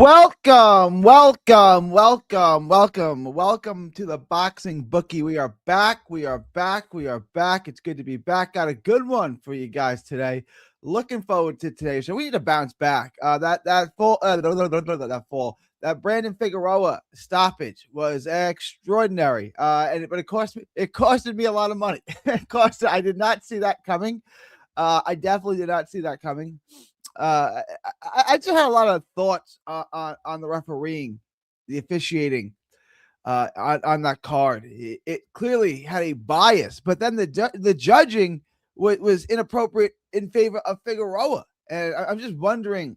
Welcome to the Boxing Bookie. We are back. It's good to be back. Got a good one for you guys today. Looking forward to today. So we need to bounce back. That Brandon Figueroa stoppage was extraordinary. But it costed me a lot of money. I did not see that coming. I definitely did not see that coming. I just had a lot of thoughts on the refereeing, the officiating on that card. It clearly had a bias, but then the judging was inappropriate in favor of Figueroa, and I'm just wondering,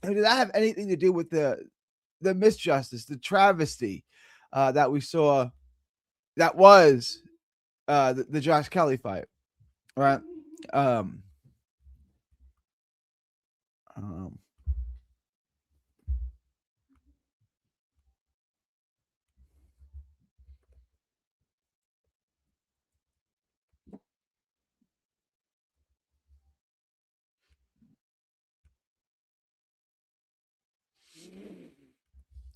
did that have anything to do with the misjustice, the travesty that we saw? That was the Josh Kelly fight, right? Um, um,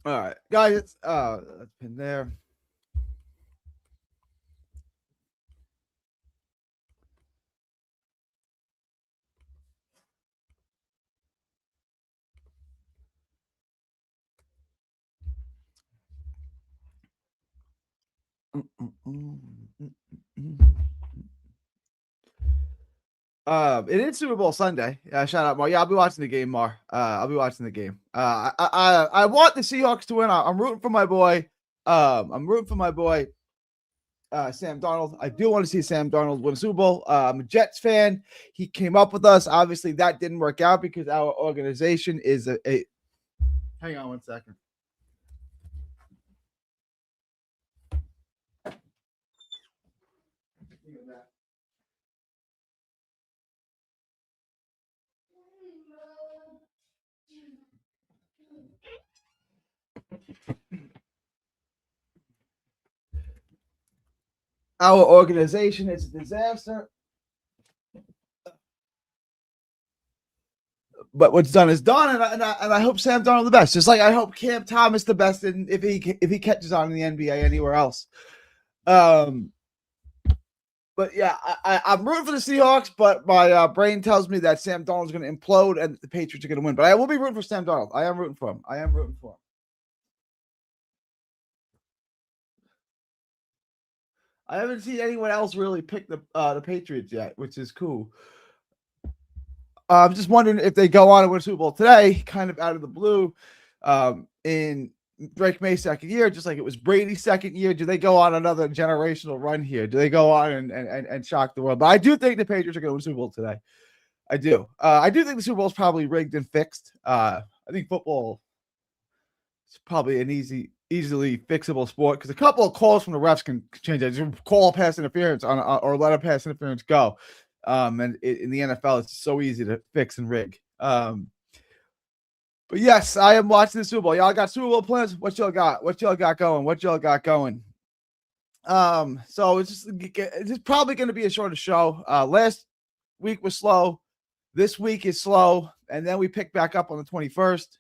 all right, guys, that's been there. It is Super Bowl Sunday. Shout out, Mar. Yeah, I'll be watching the game, Mar. I'll be watching the game. I want the Seahawks to win. I'm rooting for my boy. I'm rooting for my boy, Sam Darnold. I do want to see Sam Darnold win a Super Bowl. I'm a Jets fan. He came up with us. Obviously, that didn't work out because our organization is a hang on one second. Our organization is a disaster. But what's done is done, and I hope Sam Darnold the best. Just like I hope Cam Thomas the best, and if he catches on in the NBA anywhere else. But yeah, I'm rooting for the Seahawks, but my brain tells me that Sam Darnold's going to implode and the Patriots are going to win. But I will be rooting for Sam Darnold. I am rooting for him. I haven't seen anyone else really pick the Patriots yet, which is cool. I'm just wondering if they go on and win Super Bowl today, kind of out of the blue, in Drake May's second year, just like it was Brady's second year. Do they go on another generational run here? Do they go on and shock the world? But I do think the Patriots are going to win Super Bowl today. I do. I do think the Super Bowl is probably rigged and fixed. I think football is probably an easily fixable sport because a couple of calls from the refs can change it. Just call pass interference or let a pass interference go. And in the NFL, it's so easy to fix and rig. But yes, I am watching the Super Bowl. Y'all got Super Bowl plans? What y'all got? What y'all got going? So it's probably going to be a shorter show. Last week was slow. This week is slow, and then we pick back up on the 21st.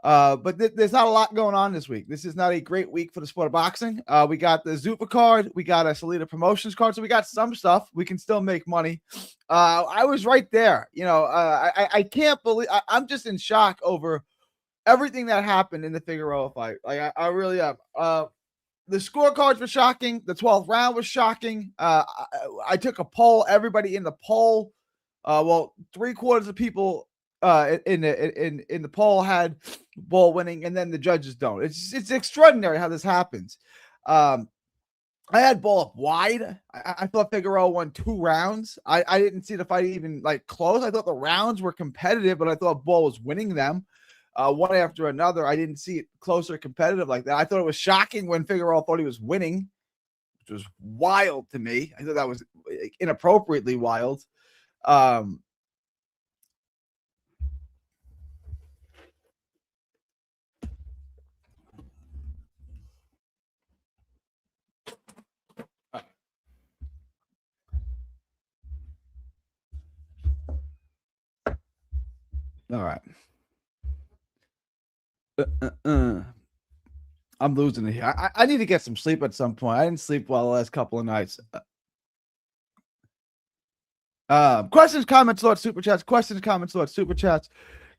But there's not a lot going on this week. This is not a great week for the sport of boxing. We got the Zupa card, we got a Salida Promotions card, so we got some stuff. We can still make money. I was right there. I can't believe I'm just in shock over everything that happened in the Figueroa fight. Like I really am. The scorecards were shocking. The 12th round was shocking. I took a poll. Everybody in the poll, well, 3/4 of people in the poll had Bull winning, and then the judges don't. It's extraordinary how this happens. I had Bull up wide. I thought Figueroa won 2 rounds. I didn't see the fight even like close. I thought the rounds were competitive, but I thought Bull was winning them. One after another. I didn't see it close or competitive like that. I thought it was shocking when Figueroa thought he was winning, which was wild to me. I thought that was inappropriately wild. Um, all right. I'm losing it here. I need to get some sleep at some point. I didn't sleep well the last couple of nights. Questions, comments, Lord Super Chats. Questions, comments, Lord Super Chats.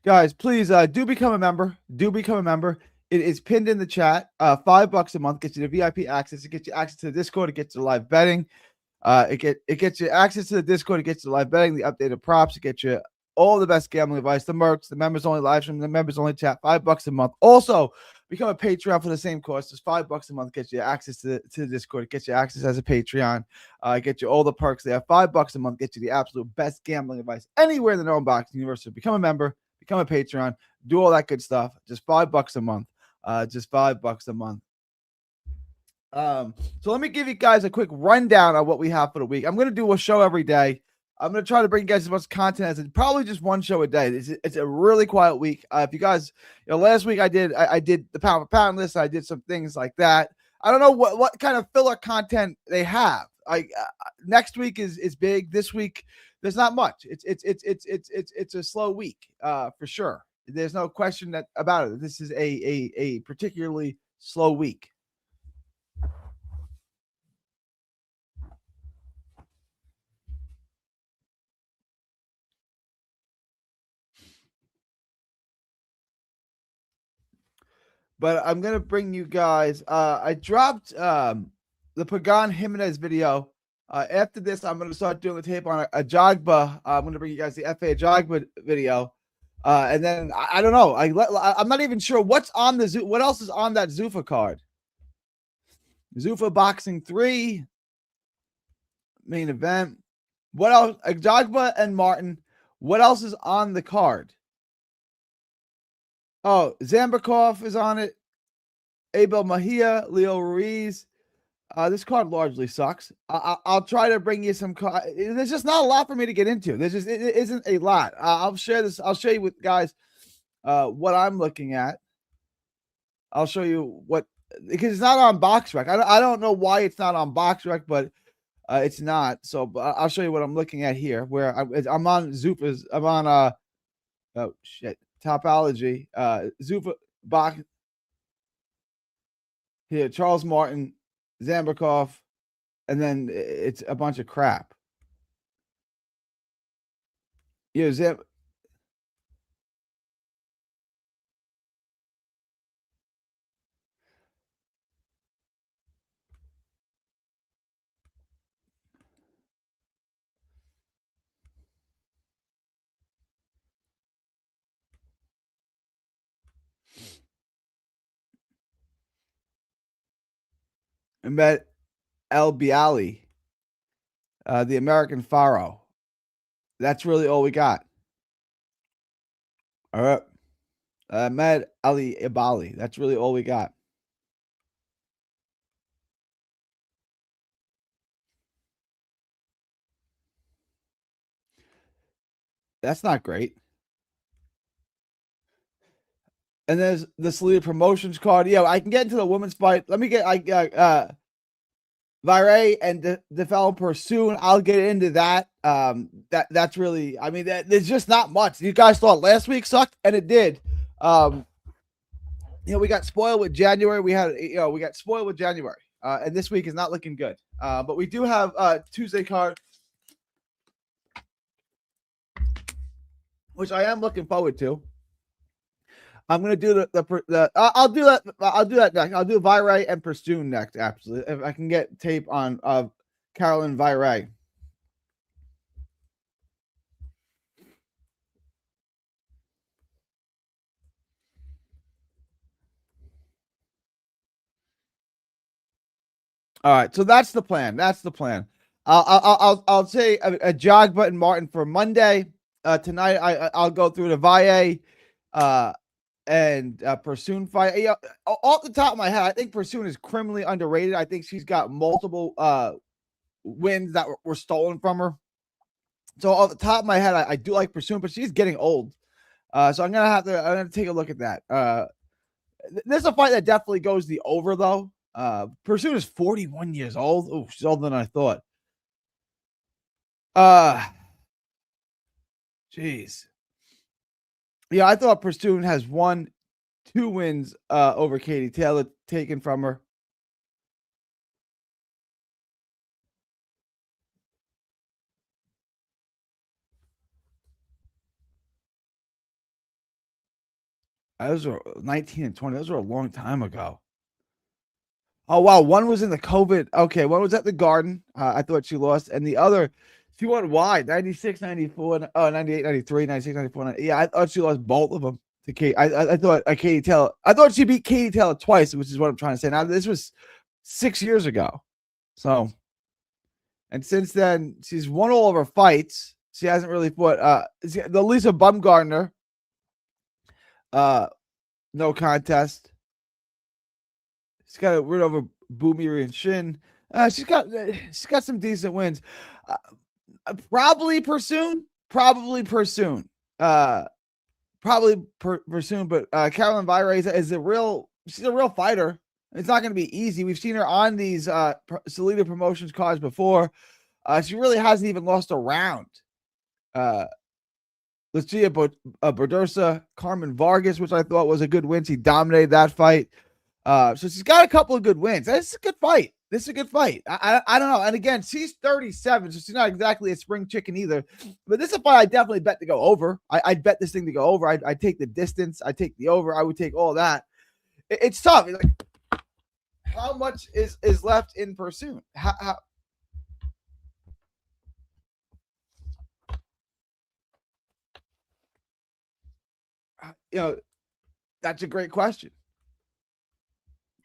Guys, please do become a member. Do become a member. It is pinned in the chat. $5 a month gets you the VIP access. It gets you access to the Discord. It gets you live betting. It gets you access to the Discord. It gets you live betting, the updated props. It gets you all the best gambling advice, the merch, the members only live stream, the members only chat. $5 a month. Also, become a Patreon for the same cost. Just $5 a month gets you access to the Discord. It gets you access as a Patreon. Get you all the perks there. $5 a month gets you the absolute best gambling advice anywhere in the known box universe. So become a member, become a Patreon, do all that good stuff. Just $5 a month. Just $5 a month. So let me give you guys a quick rundown of what we have for the week. I'm going to do a show every day. I'm going to try to bring you guys as much content as probably just one show a day. It's a really quiet week. If you guys, last week I did the pound for pound list. I did some things like that. I don't know what kind of filler content they have. Next week is big. This week there's not much. It's a slow week for sure. There's no question about it. This is a particularly slow week. But I'm gonna bring you guys. I dropped the Pagan Jimenez video. After this, I'm gonna start doing the tape on a Jogba. I'm gonna bring you guys the FA Jogba video, and then I don't know. I'm not even sure what's on the what else is on that Zuffa card. Zuffa Boxing 3 main event. What else? Jogba and Martin. What else is on the card? Oh, Zambakov is on it. Abel Mejia, Leo Ruiz. This card largely sucks. I'll try to bring you some. There's just not a lot for me to get into. There's just it isn't a lot. I'll share this. I'll show you with guys what I'm looking at. I'll show you what because it's not on BoxRec. I don't know why it's not on BoxRec, but it's not. So I'll show you what I'm looking at here. Where I'm on Zuffa's. I'm on oh shit Topology. Zuffa box. Here, Charles Martin, Zambakov, and then it's a bunch of crap. Yeah, I met El Bialy, the American Pharaoh. That's really all we got. All right. Ahmed Ali Ibali. That's really all we got. That's not great. And there's the Salida Promotions card. Yeah, I can get into the women's fight. Let me get Vire and developer soon. I'll get into that. That's really. I mean, there's just not much. You guys thought last week sucked, and it did. We got spoiled with January. We got spoiled with January, and this week is not looking good. But we do have Tuesday card, which I am looking forward to. I'm gonna do the I'll do that. I'll do that next. I'll do Vire and Pursuit next. Absolutely, if I can get tape on Carolyn Vire. All right, so that's the plan. That's the plan. I'll say a Jogba and Martin for Monday. Tonight I'll go through the Vire and Pursuit fight. Off the top of my head, I think Pursuit is criminally underrated. I think she's got multiple wins that were stolen from her. So off the top of my head, I do like Pursuit, but she's getting old. So I'm gonna take a look at that. This is a fight that definitely goes the over though. Pursuit is 41 years old. Oh, she's older than I thought. Jeez. Yeah, I thought Pursuit has 1, 2 wins over Katie Taylor taken from her. Those were 19 and 20. Those were a long time ago. Oh, wow. One was in the COVID. Okay. One was at the Garden. I thought she lost. And the other, she went wide 96, 94, 98, 93, 96, 94. 90. Yeah, I thought she lost both of them to Kate. I thought Katie Taylor, I thought she beat Katie Taylor twice, which is what I'm trying to say. Now, this was 6 years ago. So, and since then, she's won all of her fights. She hasn't really fought. The Lisa Bumgardner, no contest. She's got a win over Boomy and Shin. She's got some decent wins. Probably Pursoon. Probably Pursoon. But Caroline Vire is a real. She's a real fighter. It's not going to be easy. We've seen her on these Salida Promotions cards before. She really hasn't even lost a round. Lucia Bordersa, Carmen Vargas, which I thought was a good win. She dominated that fight. So she's got a couple of good wins. This is a good fight. I don't know. And again, she's 37, so she's not exactly a spring chicken either. But this is a fight I definitely bet to go over. I'd bet this thing to go over. I'd take the distance. I'd take the over. I would take all that. It's tough. It's like, how much is left in Pursuit? How that's a great question.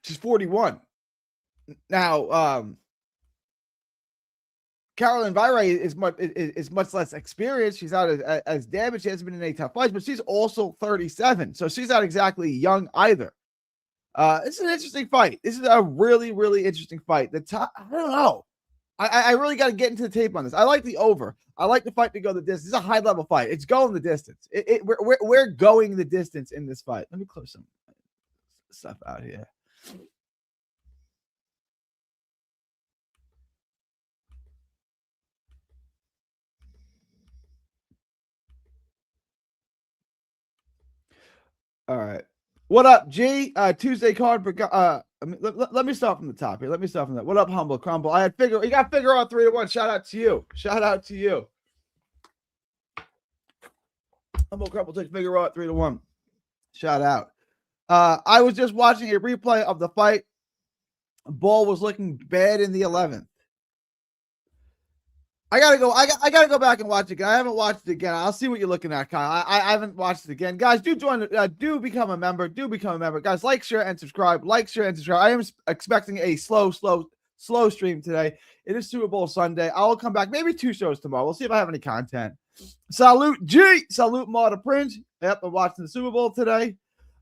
She's 41. Now, Caroline Vire is much less experienced. She's not as damaged. She hasn't been in any tough fights, but she's also 37. So she's not exactly young either. It's an interesting fight. This is a really, really interesting fight. I don't know. I really got to get into the tape on this. I like the over. I like the fight to go the distance. It's a high level fight. It's going the distance. We're going the distance in this fight. Let me close some stuff out here. All right. What up, G? Tuesday card. Let me start from the top here. Let me start from that. What up, Humble Crumble? You got Figueroa 3-1. Shout out to you. Humble Crumble takes Figueroa 3-1. Shout out. I was just watching a replay of the fight. Ball was looking bad in the 11th. I gotta go back and watch it again. I haven't watched it again. I'll see what you're looking at, Kyle. I haven't watched it again. Guys, do join. Do become a member. Guys, like, share, and subscribe. I am expecting a slow stream today. It is Super Bowl Sunday. I will come back. Maybe 2 shows tomorrow. We'll see if I have any content. Salute G. Salute Marta Prince. Yep, I'm watching the Super Bowl today.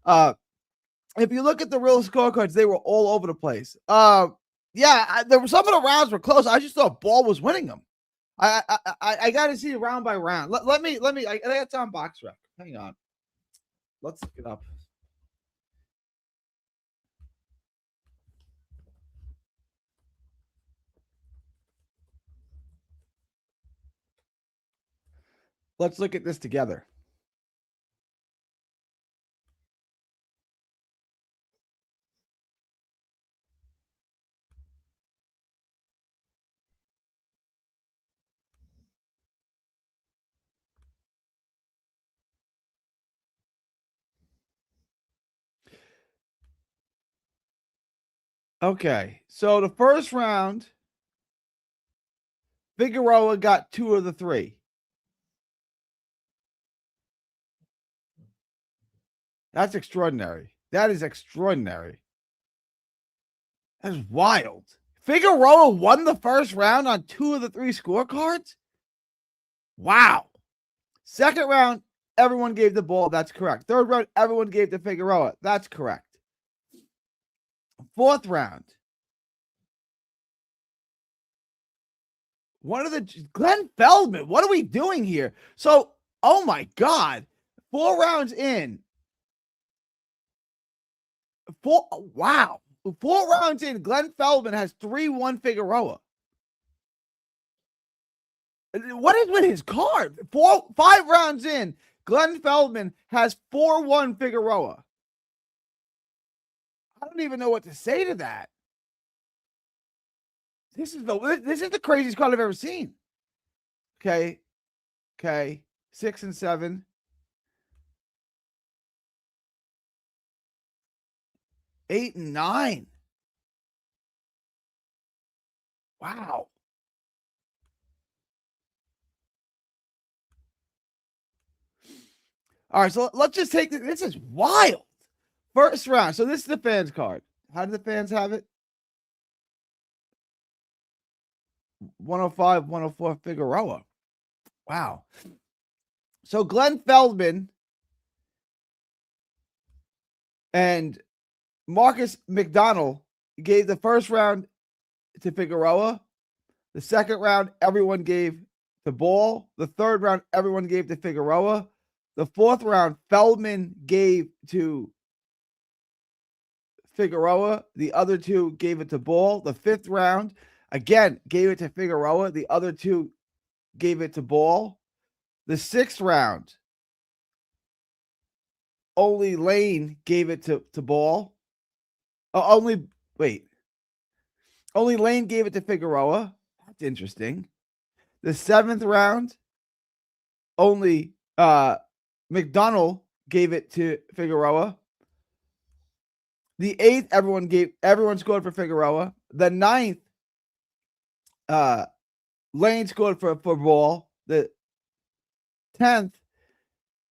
If you look at the real scorecards, they were all over the place. There were some of the rounds were close. I just thought Ball was winning them. I got to see round by round. Let me. I got it on box rec. Hang on. Let's look it up. Let's look at this together. Okay, so the first round, Figueroa got 2 of the 3. That's extraordinary. That is extraordinary. That's wild. Figueroa won the first round on 2 of the 3 scorecards? Wow. Second round, everyone gave the Ball. That's correct. Third round, everyone gave to Figueroa. That's correct. Fourth round, Glenn Feldman. What are we doing here? So, oh my God, 4 rounds in. 4 rounds in, Glenn Feldman has 3-1 Figueroa. What is with his card? 5 rounds in, Glenn Feldman has 4-1 Figueroa. I don't even know what to say to that. This is the craziest card I've ever seen. Okay. 6 and 7. 8 and 9. Wow. All right, so let's just take this. This is wild. First round. So this is the fans card. How do the fans have it? 105, 104 Figueroa. Wow. So Glenn Feldman and Marcus McDonald gave the first round to Figueroa. The second round, everyone gave the ball. The third round, everyone gave to Figueroa. The fourth round, Feldman gave to Figueroa. The other two gave it to Ball. The fifth round, again, gave it to Figueroa. The other two gave it to Ball. The sixth round, only Lane gave it to Ball. Only Lane gave it to Figueroa. That's interesting. The seventh round, only McDonald gave it to Figueroa. The eighth, everyone scored for Figueroa. The ninth, Lane scored for Ball. The 10th,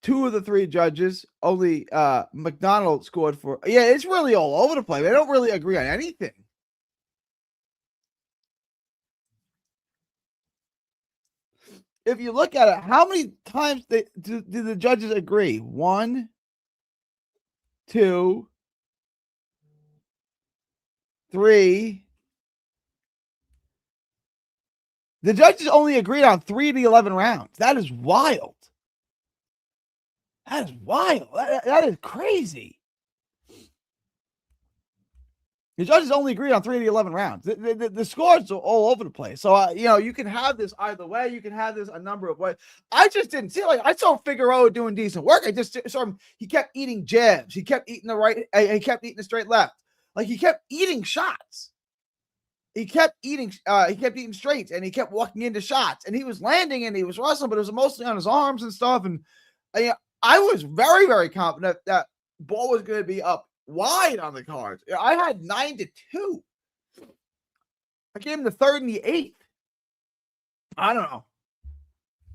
two of the three judges, only McDonald scored for. Yeah, it's really all over the place. They don't really agree on anything. If you look at it, how many times do the judges agree? 1, 2, 3. The judges only agreed on 3 of the 11 rounds. That is wild. That is wild. That is crazy. The judges only agreed on 3 of the 11 rounds. The scores are all over the place. So, you can have this either way. You can have this a number of ways. I just didn't see I saw Figueroa doing decent work. I just saw him. He kept eating jabs. He kept eating the right. He kept eating the straight left. He kept eating shots. He kept eating straights, and he kept walking into shots, and he was landing and he was wrestling, but it was mostly on his arms and stuff. And I was very, very confident that Ball was going to be up wide on the cards. I had 9-2. I gave him the third and the eighth. I don't know.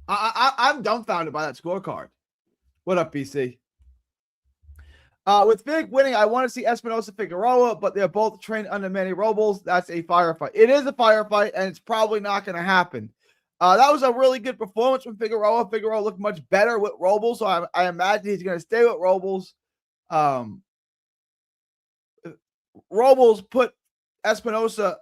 I'm dumbfounded by that scorecard. What up, BC? With Fig winning, I want to see Espinosa Figueroa, but they're both trained under Manny Robles. That's a firefight. It is a firefight, and it's probably not going to happen. That was a really good performance from Figueroa. Figueroa looked much better with Robles, so I imagine he's going to stay with Robles. Robles put Espinosa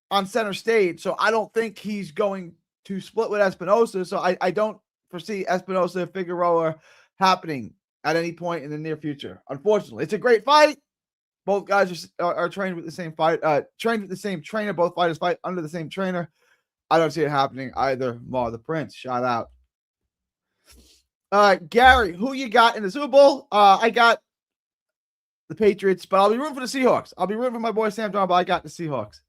on center stage, so I don't think he's going to split with Espinosa. So I don't foresee Espinosa Figueroa happening at any point in the near future. Unfortunately, it's a great fight. Both guys are trained with the same trained with the same trainer. Both fighters fight under the same trainer. I don't see it happening either. Mar the Prince, shout out. Gary, who you got in the Super Bowl? I got the Patriots, but I'll be rooting for the Seahawks. I'll be rooting for my boy Sam Darnold, but I got the Seahawks.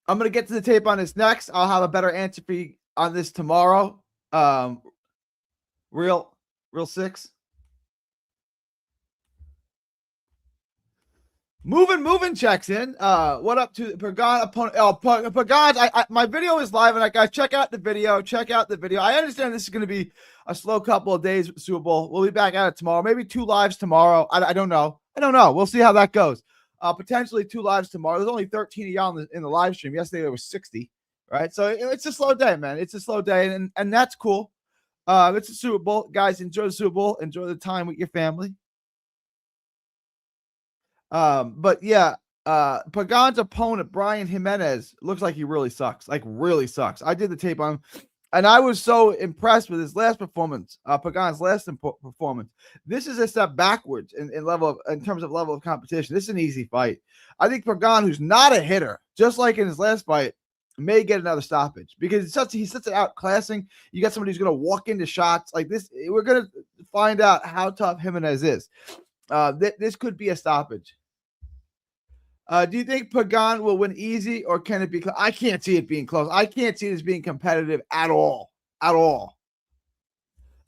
I'm going to get to the tape on this next. I'll have a better answer for you on this tomorrow. Real 6. Moving checks in. What up to Pagan opponent? Pagan, my video is live, and guys, check out the video. I understand this is going to be a slow couple of days with the Super Bowl. We'll be back at it tomorrow. Maybe 2 lives tomorrow. I don't know. We'll see how that goes. Potentially 2 lives tomorrow. There's only 13 of y'all in the live stream. Yesterday there was 60, right? So it's a slow day, man. It's a slow day, and that's cool. It's a Super Bowl. Guys, enjoy the Super Bowl. Enjoy the time with your family. But yeah, Pagan's opponent, Brian Jimenez, looks like he really sucks. Really sucks. I did the tape on him, and I was so impressed with his last performance, Pagan's last performance. This is a step backwards in terms of level of competition. This is an easy fight. I think Pagan, who's not a hitter, just like in his last fight, may get another stoppage because he's such an outclassing. You got somebody who's going to walk into shots like this. We're going to find out how tough Jimenez is. This could be a stoppage. Do you think Pagan will win easy, or can it be close? I can't see it being close. I can't see this being competitive at all. At all.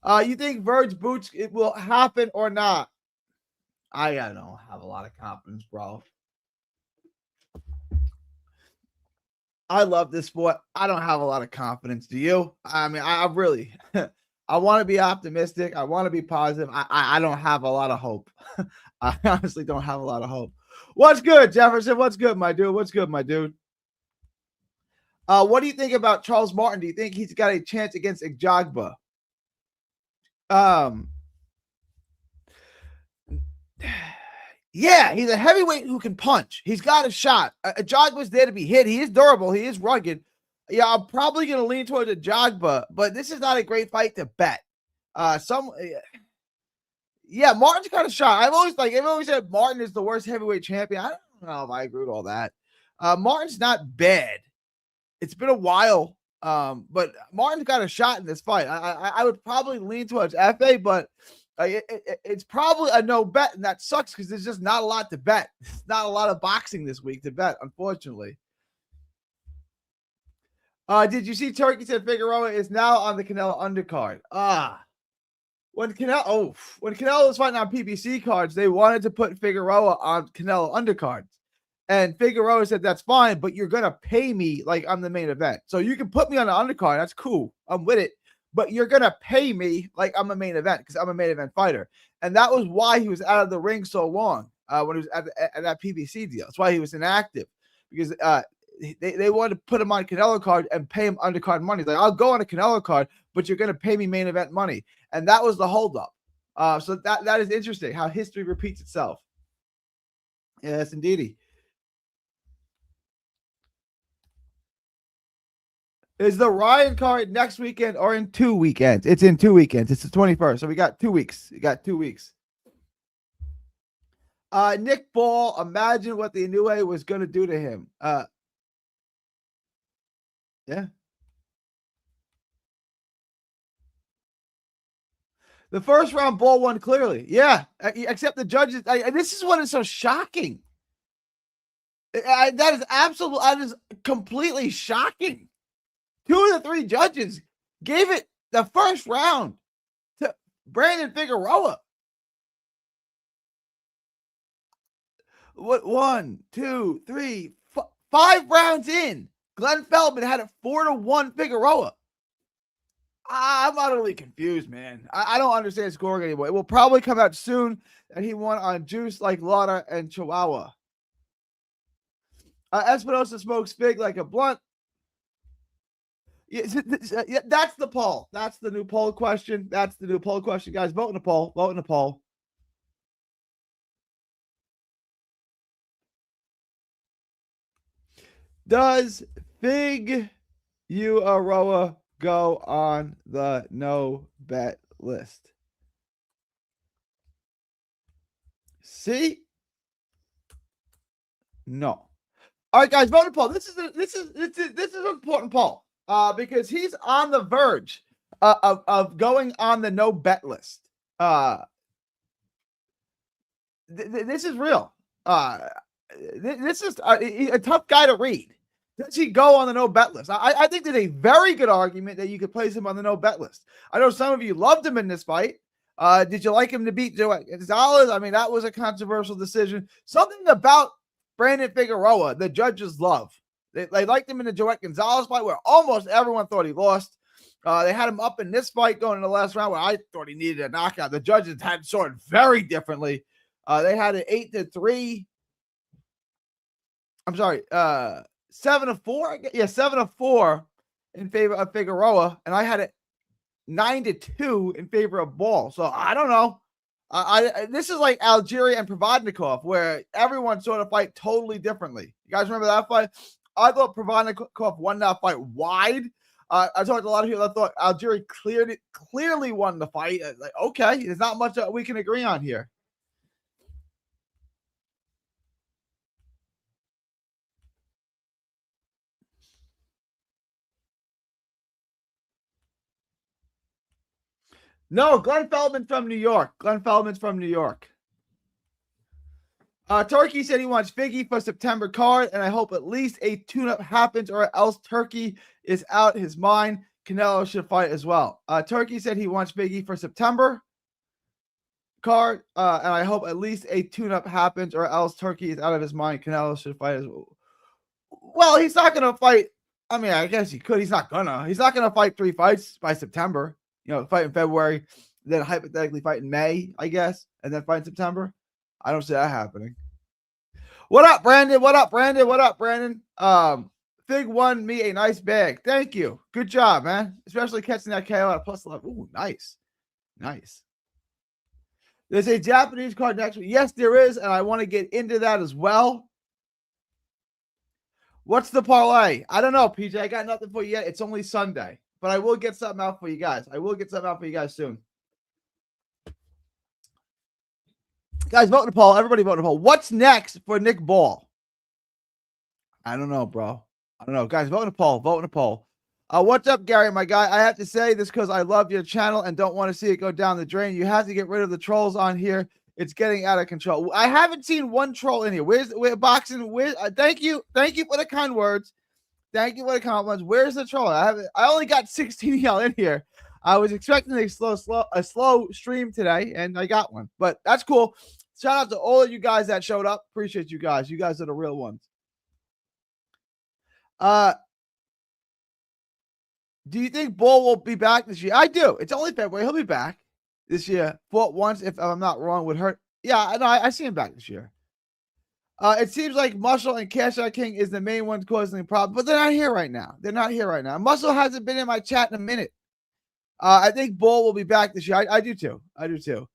You think Verge boots it will happen or not? I don't have a lot of confidence, bro. I love this sport. I don't have a lot of confidence. Do you? I mean, I really, I want to be optimistic. I want to be positive. I don't have a lot of hope. I honestly don't have a lot of hope. What's good, Jefferson? What's good, my dude? What's good, my dude? What do you think about Charles Martin? Do you think he's got a chance against Ijagba? Yeah, he's a heavyweight who can punch. He's got a shot. Ijagba's there to be hit. He is durable. He is rugged. Yeah, I'm probably going to lean towards Ijagba, but this is not a great fight to bet. Yeah, Martin's got a shot. I've always said Martin is the worst heavyweight champion. I don't know if I agree with all that. Martin's not bad. It's been a while, but Martin's got a shot in this fight. I would probably lean towards FA, but it's probably a no bet, and that sucks because there's just not a lot to bet. There's not a lot of boxing this week to bet, unfortunately. Did you see Turkey said Figueroa is now on the Canelo undercard? When Canelo was fighting on PBC cards, they wanted to put Figueroa on Canelo undercards. And Figueroa said, that's fine, but you're going to pay me like I'm the main event. So you can put me on the undercard. That's cool. I'm with it. But you're going to pay me like I'm a main event because I'm a main event fighter. And that was why he was out of the ring so long when he was at that PBC deal. That's why he was inactive, because they wanted to put him on Canelo card and pay him undercard money. Like, I'll go on a Canelo card, but you're going to pay me main event money. And that was the holdup. So that is interesting how history repeats itself. Yes, indeedy. Is the Ryan card next weekend or in 2 weekends? It's in 2 weekends. It's the 21st. So we got 2 weeks. We got 2 weeks. Nick Ball, imagine what the Inoue was going to do to him. Yeah. The first round, Ball won clearly. Yeah. Except the judges. This is what is so shocking. That is completely shocking. 2 of the 3 judges gave it the first round to Brandon Figueroa. What 1, 2, 3, 5 rounds in, Glenn Feldman had it 4-1 Figueroa. I'm utterly confused, man. I don't understand scoring anymore. It will probably come out soon that he won on juice like Lara and Chihuahua. Espinosa smokes big like a blunt. Yeah, that's the poll. That's the new poll question. That's the new poll question, guys. Vote in the poll. Vote in the poll. Does Figueroa go on the no bet list? See? No. All right, guys, vote in the poll. This is an important poll. Because he's on the verge of going on the no bet list. This is real. This is a tough guy to read. Does he go on the no bet list? I think there's a very good argument that you could place him on the no bet list. I know some of you loved him in this fight. Did you like him to beat Joe Gonzalez? I mean, that was a controversial decision. Something about Brandon Figueroa, the judges love. They liked him in the Joet Gonzalez fight where almost everyone thought he lost. They had him up in this fight going in the last round where I thought he needed a knockout. The judges had sorted very differently. They had it 8-3. I'm sorry, 7-4. Yeah, 7-4 in favor of Figueroa, and I had it 9-2 in favor of Ball. So I don't know. This is like Algeria and Provodnikov, where everyone sort of fight totally differently. You guys remember that fight? I thought Provodnikov won that fight wide. I talked to a lot of people that thought Algeria clearly won the fight. Like, okay, there's not much that we can agree on here. No, Glenn Feldman from New York. Glenn Feldman's from New York. Turkey said he wants Figgy for September card, and I hope at least a tune-up happens, or else Turkey is out his mind. Canelo should fight as well. Turkey said he wants Figgy for September card, and I hope at least a tune-up happens, or else Turkey is out of his mind. Canelo should fight as well. Well, he's not going to fight. I mean, I guess he could. He's not going to fight 3 fights by September. Fight in February, then hypothetically fight in May, I guess, and then fight in September. I don't see that happening. What up, Brandon? What up, Brandon? What up, Brandon? Fig won me a nice bag. Thank you. Good job, man. Especially catching that KO at +11. Ooh, nice. Nice. There's a Japanese card next week. Yes, there is, and I want to get into that as well. What's the parlay? I don't know, PJ. I got nothing for you yet. It's only Sunday, but I will get something out for you guys. I will get something out for you guys soon. Guys, vote in the poll. Everybody vote in the poll. What's next for Nick Ball? I don't know, bro. I don't know. Guys, vote in the poll. Vote in the poll. What's up, Gary, my guy? I have to say this because I love your channel and don't want to see it go down the drain. You have to get rid of the trolls on here. It's getting out of control. I haven't seen one troll in here. Where's boxing? Thank you. Thank you for the kind words. Thank you for the compliments. Where's the troll? I only got 16 of y'all in here. I was expecting a slow stream today, and I got one. But that's cool. Shout out to all of you guys that showed up. Appreciate you guys. You guys are the real ones. Do you think Ball will be back this year? I do. It's only February. He'll be back this year. Fought once, if I'm not wrong, would hurt. Yeah, no, I see him back this year. It seems like Muscle and Cash Out King is the main one causing the problem, but they're not here right now. They're not here right now. Muscle hasn't been in my chat in a minute. I think Ball will be back this year. I do too. I do too.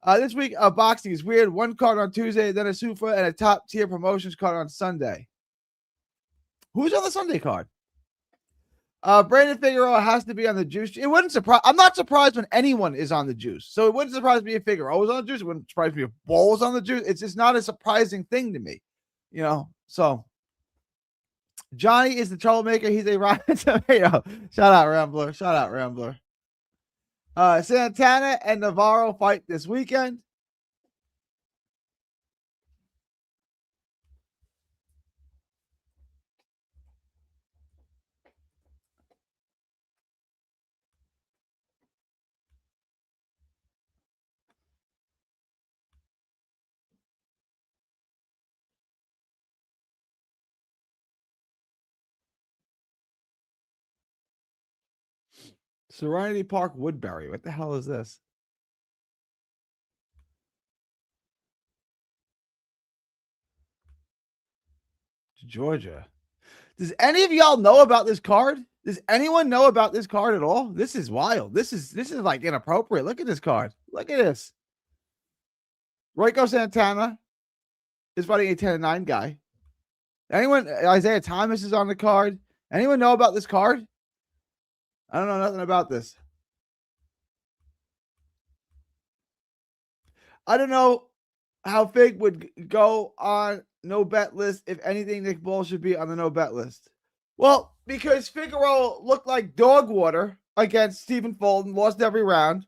This week, boxing is weird. One card on Tuesday, then a super and a top tier promotions card on Sunday. Who's on the Sunday card? Brandon Figueroa has to be on the juice. It wouldn't surprise. I'm not surprised when anyone is on the juice. So it wouldn't surprise me if Figueroa was on the juice. It wouldn't surprise me if Ball was on the juice. It's just not a surprising thing to me, So Johnny is the troublemaker. He's a rotten tomato. Shout out Rambler. Shout out Rambler. Santana and Navarro fight this weekend. Serenity Park, Woodbury. What the hell is this? Georgia. Does any of y'all know about this card? Does anyone know about this card at all? This is wild. This is like inappropriate. Look at this card. Look at this. Royko Santana is fighting a 10-9 guy. Anyone? Isaiah Thomas is on the card. Anyone know about this card? I don't know nothing about this. I don't know how Fig would go on no bet list. If anything, Nick Ball should be on the no bet list. Well, because Figueroa looked like dog water against Stephen Fulton, lost every round,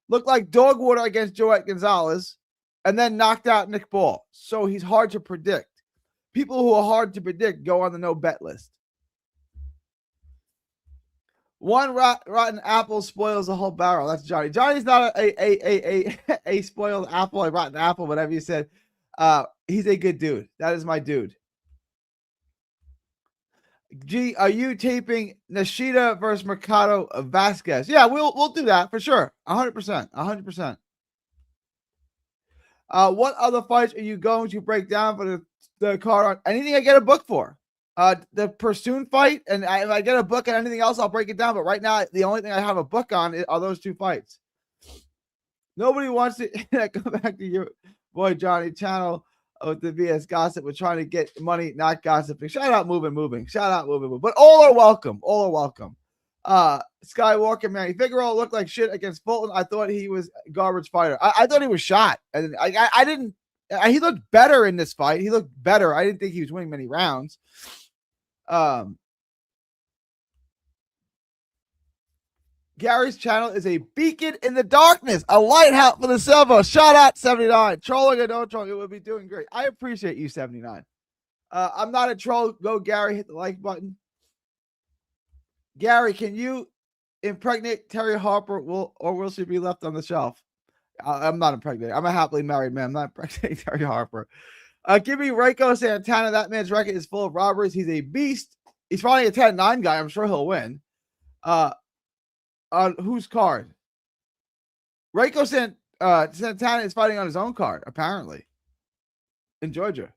looked like dog water against Joet Gonzalez, and then knocked out Nick Ball. So he's hard to predict. People who are hard to predict go on the no bet list. One rotten apple spoils the whole barrel. That's Johnny. Johnny's not a spoiled apple, a rotten apple, whatever you said. He's a good dude. That is my dude. G, are you taping Nishida versus Mercado Vasquez? Yeah, we'll do that for sure. 100%. 100%. What other fights are you going to break down for the card on anything I get a book for? The Pursoon fight, and if I get a book on anything else, I'll break it down. But right now, the only thing I have a book on are those 2 fights. Nobody wants to go back to your boy Johnny channel with the VS gossip. We're trying to get money, not gossiping. Shout out moving. Shout out moving. But all are welcome. All are welcome. Skywalker, Manny Figueroa looked like shit against Fulton. I thought he was a garbage fighter. I thought he was shot, and I didn't. He looked better in this fight. He looked better. I didn't think he was winning many rounds. Gary's channel is a beacon in the darkness, a lighthouse for the silver. Shout out 79. Trolling or don't troll, it would be doing great. I appreciate you, 79. I'm not a troll. Go, Gary. Hit the like button. Gary, can you impregnate Terry Harper? Will she be left on the shelf? I'm not impregnated. I'm a happily married man. I'm not impregnating Terry Harper. Give me Reiko Santana. That man's record is full of robberies. He's a beast. He's probably a 10-9 guy. I'm sure he'll win. On whose card? Reiko Santana is fighting on his own card, apparently, in Georgia.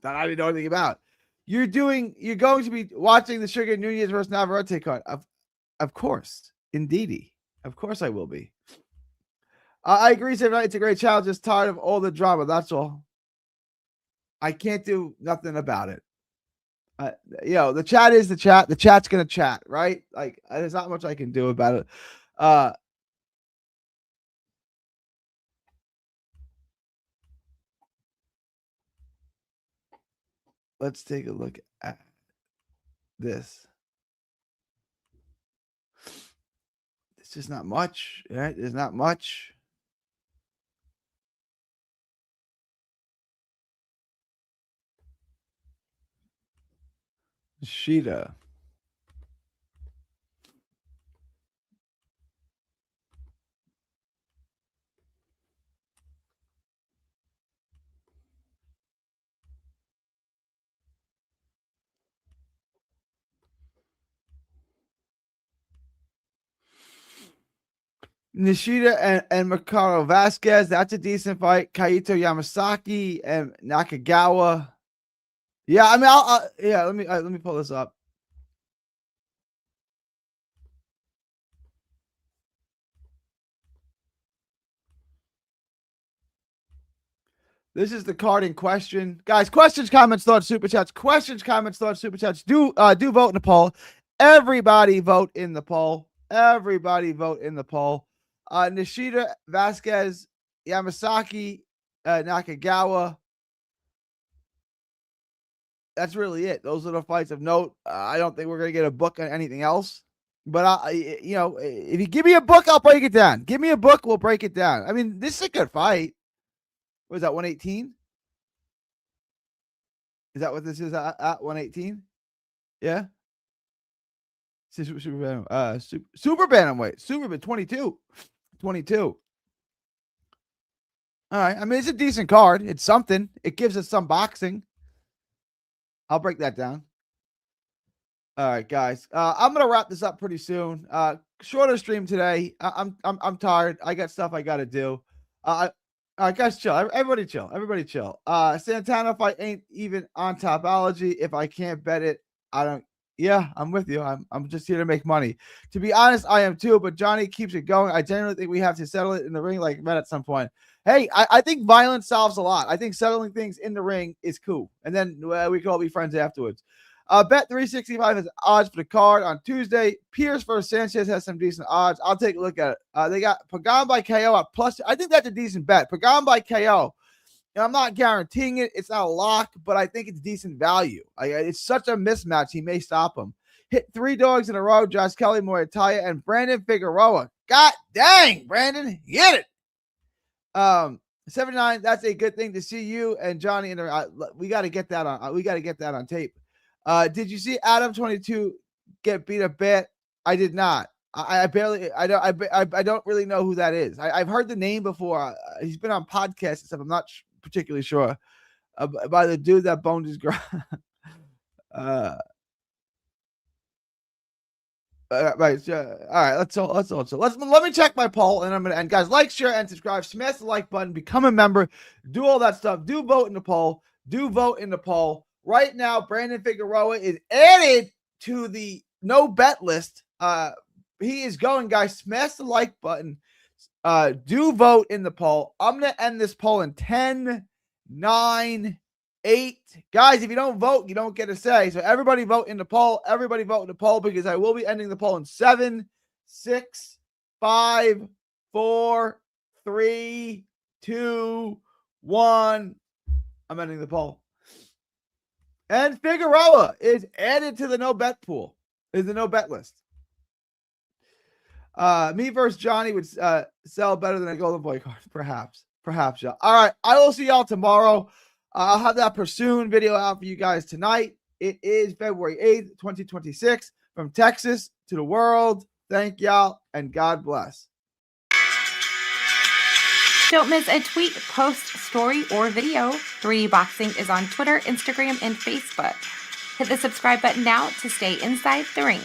That I didn't know anything about. You're going to be watching the Sugar Nunez versus Navarrete card. Of course. Indeedy. Of course I will be. I agree, Sam. It's a great challenge. Just tired of all the drama. That's all. I can't do nothing about it. The chat is the chat. The chat's gonna chat, right? Like, there's not much I can do about it. Let's take a look at this. It's just not much, right? There's not much. Sheeta. Nishida and Mikado Vasquez. That's a decent fight. Kaito Yamasaki and Nakagawa. Yeah, I mean, let me pull this up. This is the card in question. Guys, questions, comments, thoughts, super chats. Questions, comments, thoughts, super chats. Do vote in the poll. Everybody vote in the poll. Everybody vote in the poll. Nishida, Vasquez, Yamasaki, Nakagawa. That's really it. Those are the fights of note. I don't think we're going to get a book on anything else. But, if you give me a book, I'll break it down. Give me a book, we'll break it down. I mean, this is a good fight. What is that, 118? Is that what this is at 118? Yeah. Super bantamweight. Super 22. 22. All right. I mean, it's a decent card. It's something. It gives us some boxing. I'll break that down. All right, guys. I'm gonna wrap this up pretty soon. Shorter stream today. I'm tired. I got stuff I gotta do. All right, guys, chill. Everybody chill. Everybody chill. Santana fight ain't even on Topology. If I can't bet it, I don't. Yeah, I'm with you. I'm just here to make money. To be honest, I am too. But Johnny keeps it going. I genuinely think we have to settle it in the ring like men at some point. Hey, I think violence solves a lot. I think settling things in the ring is cool, and then we can all be friends afterwards. Bet 365 has odds for the card on Tuesday. Pierce versus Sanchez has some decent odds. I'll take a look at it. They got Pagan by KO at plus. I think that's a decent bet. Pagan by KO. And I'm not guaranteeing it. It's not a lock, but I think it's decent value. It's such a mismatch. He may stop him. Hit 3 dogs in a row. Josh Kelly, Muay Thai, and Brandon Figueroa. God dang, Brandon. Get it. 79. That's a good thing to see you and Johnny in there. We got to get that on. We got to get that on tape. Did you see Adam 22 get beat up bad? I did not. I don't really know who that is. I've heard the name before. He's been on podcasts and stuff. I'm not particularly sure. By the dude that boned his girl. Right. All right. Let me check my poll, and I'm gonna end. Guys, like, share, and subscribe. Smash the like button. Become a member. Do all that stuff. Do vote in the poll. Right now, Brandon Figueroa is added to the no bet list. He is going, guys. Smash the like button. Do vote in the poll. I'm going to end this poll in 10, 9, 8. Guys, if you don't vote, you don't get a say. So everybody vote in the poll. Everybody vote in the poll because I will be ending the poll in 7, 6, 5, 4, 3, 2, 1. I'm ending the poll. And Figueroa is added to the no bet pool, is the no bet list. Me versus Johnny would sell better than a Golden Boy card. Perhaps, y'all. All right, I will see y'all tomorrow. I'll have that Pursuing video out for you guys tonight. It is February 8th, 2026. From Texas to the world. Thank y'all, and God bless. Don't miss a tweet, post, story, or video. 3D Boxing is on Twitter, Instagram, and Facebook. Hit the subscribe button now to stay inside the ring.